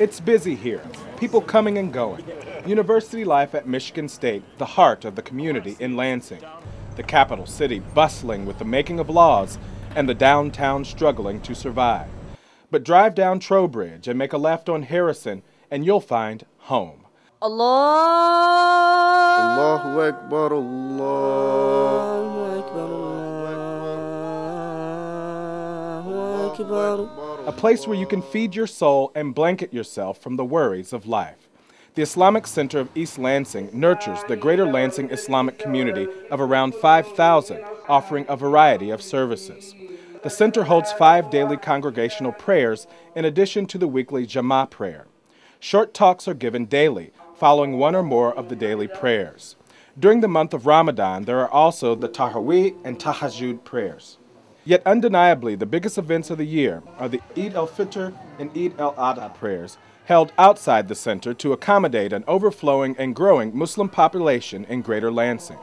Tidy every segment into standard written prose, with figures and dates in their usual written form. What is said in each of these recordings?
It's busy here, people coming and going. University life at Michigan State, the heart of the community in Lansing. The capital city bustling with the making of laws and the downtown struggling to survive. But drive down Trowbridge and make a left on Harrison and you'll find home. Allah. Allahu Akbar, Allahu Akbar, Allahu Akbar. A place where you can feed your soul and blanket yourself from the worries of life. The Islamic Center of East Lansing nurtures the Greater Lansing Islamic community of around 5,000, offering a variety of services. The center holds 5 daily congregational prayers in addition to the weekly Jama'ah prayer. Short talks are given daily, following one or more of the daily prayers. During the month of Ramadan, there are also the Tahawih and Tahajjud prayers. Yet undeniably, the biggest events of the year are the Eid al-Fitr and Eid al-Adha prayers, held outside the center to accommodate an overflowing and growing Muslim population in Greater Lansing.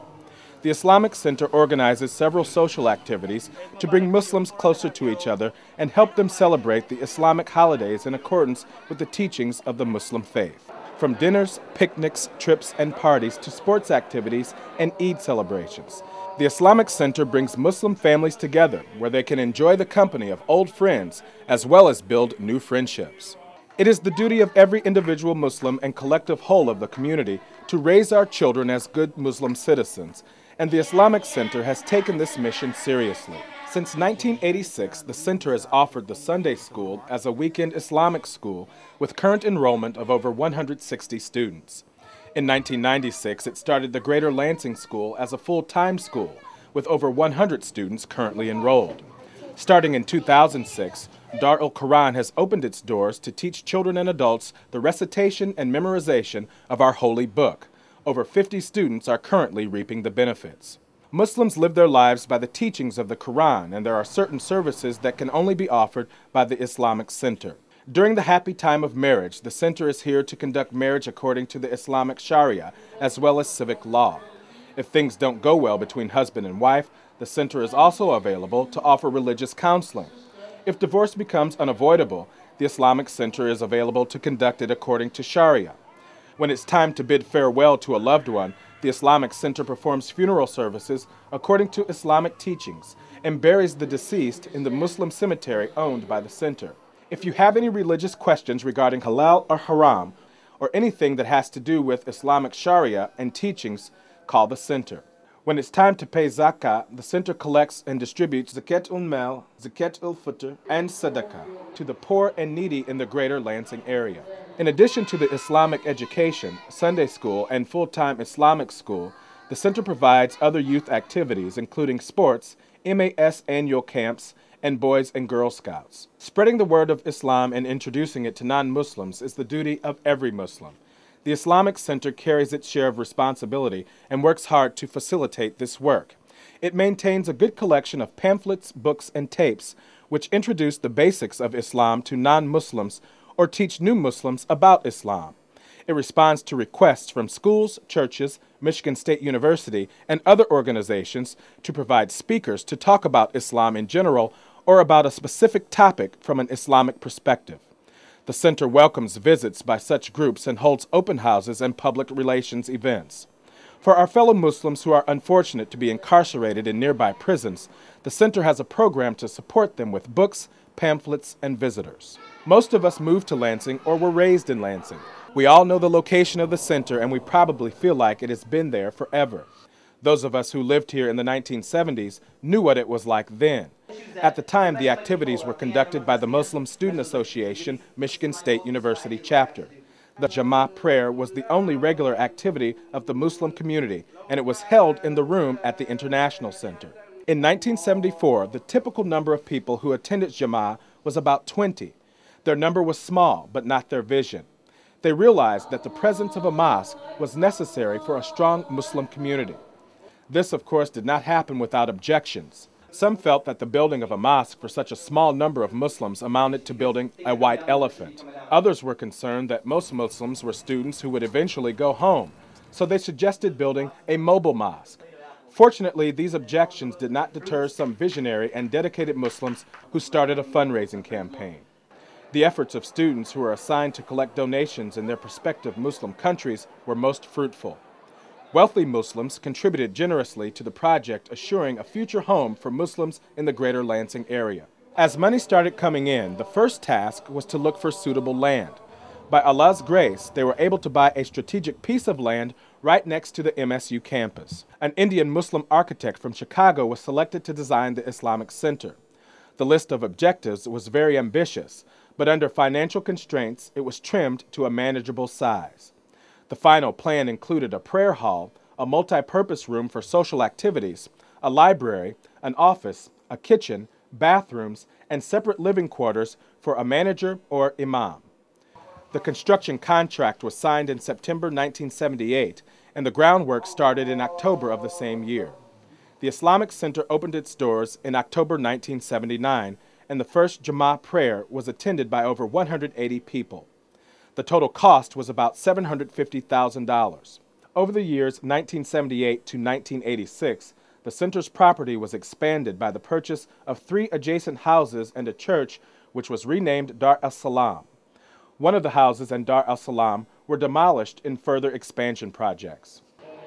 The Islamic Center organizes several social activities to bring Muslims closer to each other and help them celebrate the Islamic holidays in accordance with the teachings of the Muslim faith. From dinners, picnics, trips, and parties to sports activities and Eid celebrations. The Islamic Center brings Muslim families together where they can enjoy the company of old friends as well as build new friendships. It is the duty of every individual Muslim and collective whole of the community to raise our children as good Muslim citizens, and the Islamic Center has taken this mission seriously. Since 1986, the center has offered the Sunday school as a weekend Islamic school with current enrollment of over 160 students. In 1996, it started the Greater Lansing School as a full-time school with over 100 students currently enrolled. Starting in 2006, Dar al-Quran has opened its doors to teach children and adults the recitation and memorization of our holy book. Over 50 students are currently reaping the benefits. Muslims live their lives by the teachings of the Quran, and there are certain services that can only be offered by the Islamic Center. During the happy time of marriage, the center is here to conduct marriage according to the Islamic Sharia, as well as civic law. If things don't go well between husband and wife, the center is also available to offer religious counseling. If divorce becomes unavoidable, the Islamic Center is available to conduct it according to Sharia. When it's time to bid farewell to a loved one, the Islamic Center performs funeral services according to Islamic teachings and buries the deceased in the Muslim cemetery owned by the center. If you have any religious questions regarding halal or haram, or anything that has to do with Islamic Sharia and teachings, call the center. When it's time to pay zakah, the center collects and distributes zakat ul-mal, zakat ul-fitr, and sadaqah to the poor and needy in the Greater Lansing area. In addition to the Islamic education, Sunday school, and full-time Islamic school, the center provides other youth activities including sports, MAS annual camps, and Boys and Girl Scouts. Spreading the word of Islam and introducing it to non-Muslims is the duty of every Muslim. The Islamic Center carries its share of responsibility and works hard to facilitate this work. It maintains a good collection of pamphlets, books, and tapes which introduce the basics of Islam to non-Muslims or teach new Muslims about Islam. It responds to requests from schools, churches, Michigan State University, and other organizations to provide speakers to talk about Islam in general or about a specific topic from an Islamic perspective. The center welcomes visits by such groups and holds open houses and public relations events. For our fellow Muslims who are unfortunate to be incarcerated in nearby prisons, the center has a program to support them with books, pamphlets, and visitors. Most of us moved to Lansing or were raised in Lansing. We all know the location of the center and we probably feel like it has been there forever. Those of us who lived here in the 1970s knew what it was like then. At the time, the activities were conducted by the Muslim Student Association, Michigan State University chapter. The Jama'ah prayer was the only regular activity of the Muslim community, and it was held in the room at the International Center. In 1974, the typical number of people who attended Jama'ah was about 20. Their number was small, but not their vision. They realized that the presence of a mosque was necessary for a strong Muslim community. This, of course, did not happen without objections. Some felt that the building of a mosque for such a small number of Muslims amounted to building a white elephant. Others were concerned that most Muslims were students who would eventually go home, so they suggested building a mobile mosque. Fortunately, these objections did not deter some visionary and dedicated Muslims who started a fundraising campaign. The efforts of students who were assigned to collect donations in their prospective Muslim countries were most fruitful. Wealthy Muslims contributed generously to the project, assuring a future home for Muslims in the Greater Lansing area. As money started coming in, the first task was to look for suitable land. By Allah's grace, they were able to buy a strategic piece of land right next to the MSU campus. An Indian Muslim architect from Chicago was selected to design the Islamic Center. The list of objectives was very ambitious, but under financial constraints, it was trimmed to a manageable size. The final plan included a prayer hall, a multi-purpose room for social activities, a library, an office, a kitchen, bathrooms, and separate living quarters for a manager or imam. The construction contract was signed in September 1978, and the groundwork started in October of the same year. The Islamic Center opened its doors in October 1979, and the first Jummah prayer was attended by over 180 people. The total cost was about $750,000. Over the years 1978 to 1986, the center's property was expanded by the purchase of 3 adjacent houses and a church, which was renamed Dar es-Salam. One of the houses and Dar es-Salam were demolished in further expansion projects.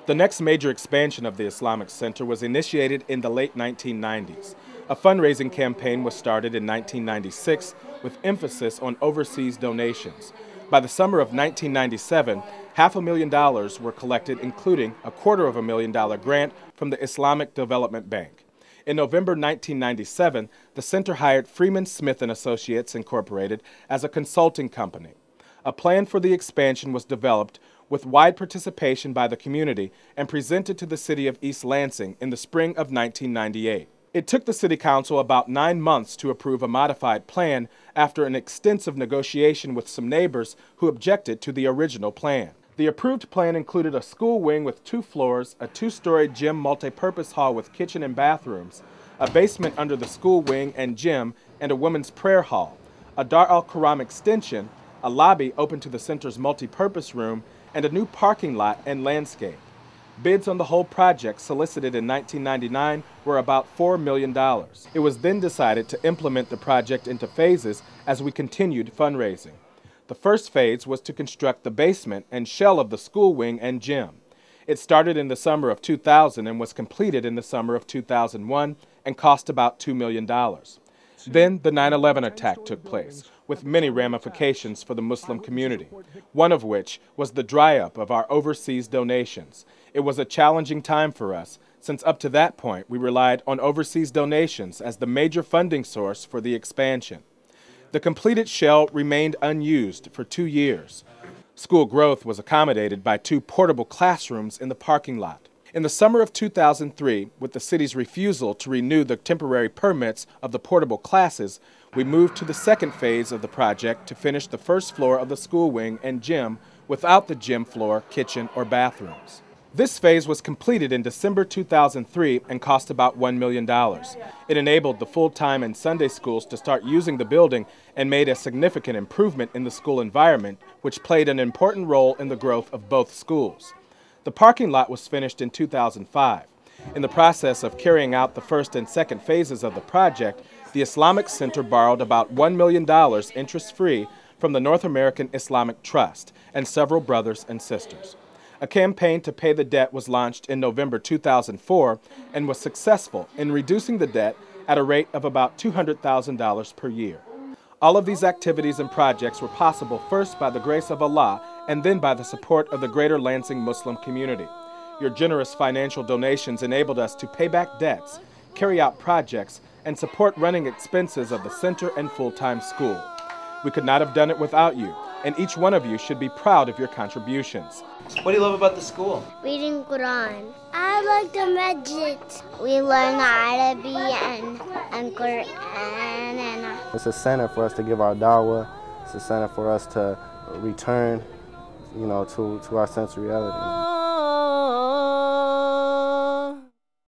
The next major expansion of the Islamic Center was initiated in the late 1990s. A fundraising campaign was started in 1996 with emphasis on overseas donations. By the summer of 1997, $500,000 were collected, including a $250,000 grant from the Islamic Development Bank. In November 1997, the center hired Freeman Smith & Associates Incorporated as a consulting company. A plan for the expansion was developed with wide participation by the community and presented to the city of East Lansing in the spring of 1998. It took the City Council about 9 months to approve a modified plan after an extensive negotiation with some neighbors who objected to the original plan. The approved plan included a school wing with 2 floors, a 2-story gym multi-purpose hall with kitchen and bathrooms, a basement under the school wing and gym, and a women's prayer hall, a Dar al-Quram extension, a lobby open to the center's multi-purpose room, and a new parking lot and landscape. Bids on the whole project, solicited in 1999, were about $4 million. It was then decided to implement the project into phases as we continued fundraising. The first phase was to construct the basement and shell of the school wing and gym. It started in the summer of 2000 and was completed in the summer of 2001 and cost about $2 million. Then the 9/11 attack took place, with many ramifications for the Muslim community, one of which was the dry-up of our overseas donations. It was a challenging time for us, since up to that point we relied on overseas donations as the major funding source for the expansion. The completed shell remained unused for 2 years. School growth was accommodated by 2 portable classrooms in the parking lot. In the summer of 2003, with the city's refusal to renew the temporary permits of the portable classes, we moved to the second phase of the project to finish the first floor of the school wing and gym without the gym floor, kitchen, or bathrooms. This phase was completed in December 2003 and cost about $1 million. It enabled the full-time and Sunday schools to start using the building and made a significant improvement in the school environment, which played an important role in the growth of both schools. The parking lot was finished in 2005. In the process of carrying out the first and second phases of the project, the Islamic Center borrowed about $1 million interest-free from the North American Islamic Trust and several brothers and sisters. A campaign to pay the debt was launched in November 2004 and was successful in reducing the debt at a rate of about $200,000 per year. All of these activities and projects were possible first by the grace of Allah and then by the support of the Greater Lansing Muslim community. Your generous financial donations enabled us to pay back debts, carry out projects, and support running expenses of the center and full-time school. We could not have done it without you, and each one of you should be proud of your contributions. What do you love about the school? Reading Quran. I like the masjid. We learn Arabic and Quran. It's a center for us to give our dawah. It's a center for us to return, to our sense of reality.